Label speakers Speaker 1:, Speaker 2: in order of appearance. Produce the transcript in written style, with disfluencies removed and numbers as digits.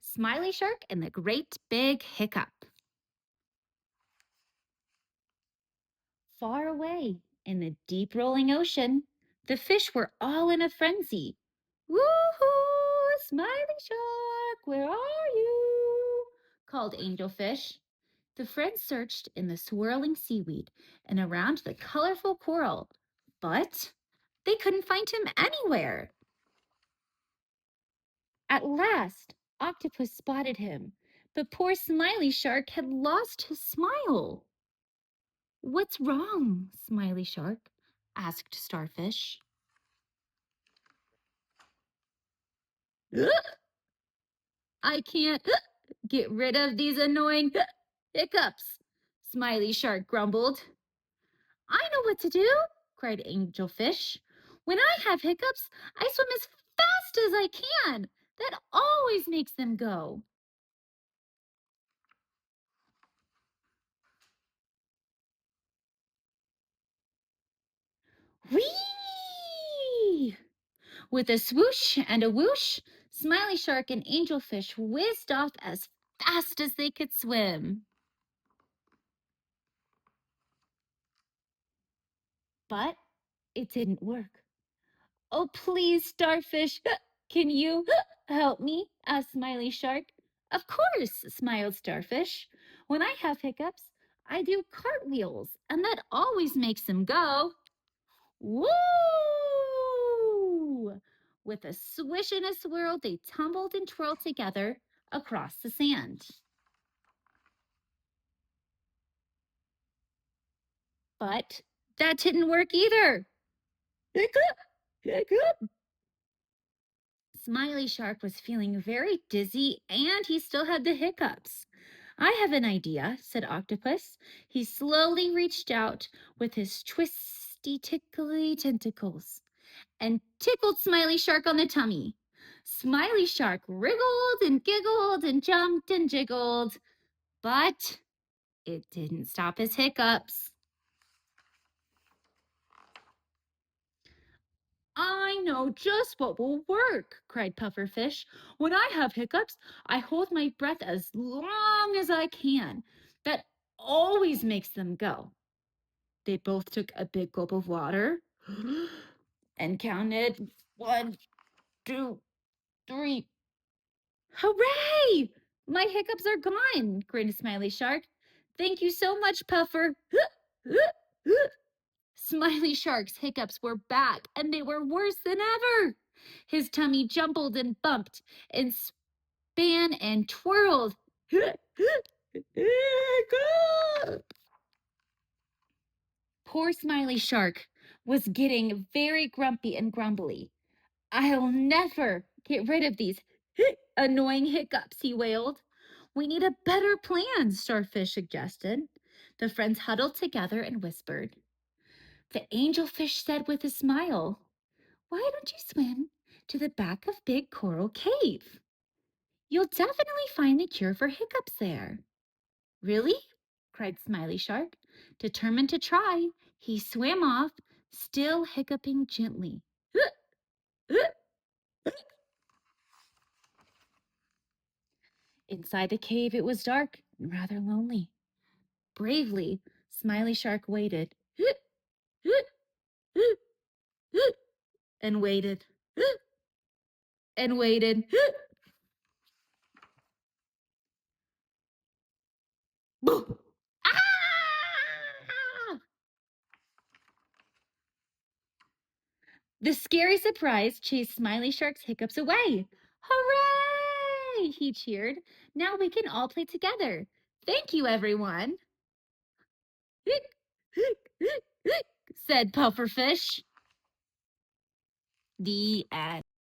Speaker 1: Smiley Shark and the Great Big Hiccup. Far away in the deep rolling ocean, the fish were all in a frenzy. Woo-hoo! Smiley Shark, where are you? Called Angelfish. The friends searched in the swirling seaweed and around the colorful coral, but they couldn't find him anywhere. At last, Octopus spotted him, but poor Smiley Shark had lost his smile. What's wrong, Smiley Shark? Asked Starfish. I can't get rid of these annoying hiccups, Smiley Shark grumbled. I know what to do, cried Angelfish. When I have hiccups, I swim as fast as I can. That always makes them go. Whee! With a swoosh and a whoosh, Smiley Shark and Angelfish whizzed off as fast as they could swim. But it didn't work. Oh, please, Starfish, can you help me? Asked Smiley Shark. Of course, smiled Starfish. When I have hiccups, I do cartwheels, and that always makes them go. Woo! With a swish and a swirl, they tumbled and twirled together across the sand. But that didn't work either. Hiccup! Hiccup! Smiley Shark was feeling very dizzy and he still had the hiccups. I have an idea, said Octopus. He slowly reached out with his twisty, tickly tentacles and tickled Smiley Shark on the tummy. Smiley Shark wriggled and giggled and jumped and jiggled, but it didn't stop his hiccups. I know just what will work, cried Pufferfish. When I have hiccups, I hold my breath as long as I can. That always makes them go. They both took a big gulp of water and counted 1, 2, 3. Hooray! My hiccups are gone, grinned Smiley Shark. Thank you so much, Puffer. Smiley Shark's hiccups were back, and they were worse than ever. His tummy jumbled and bumped and span and twirled. Poor Smiley Shark was getting very grumpy and grumbly. I'll never get rid of these annoying hiccups, he wailed. We need a better plan, Starfish suggested. The friends huddled together and whispered. The angelfish said with a smile, Why don't you swim to the back of Big Coral Cave? You'll definitely find the cure for hiccups there. Really? Cried Smiley Shark. Determined to try, he swam off, still hiccuping gently. Inside the cave, it was dark and rather lonely. Bravely, Smiley Shark waited and waited and waited. Ah! The scary surprise chased Smiley Shark's hiccups away. Hooray! He cheered. Now we can all play together. Thank you, everyone. Said Pufferfish. The end.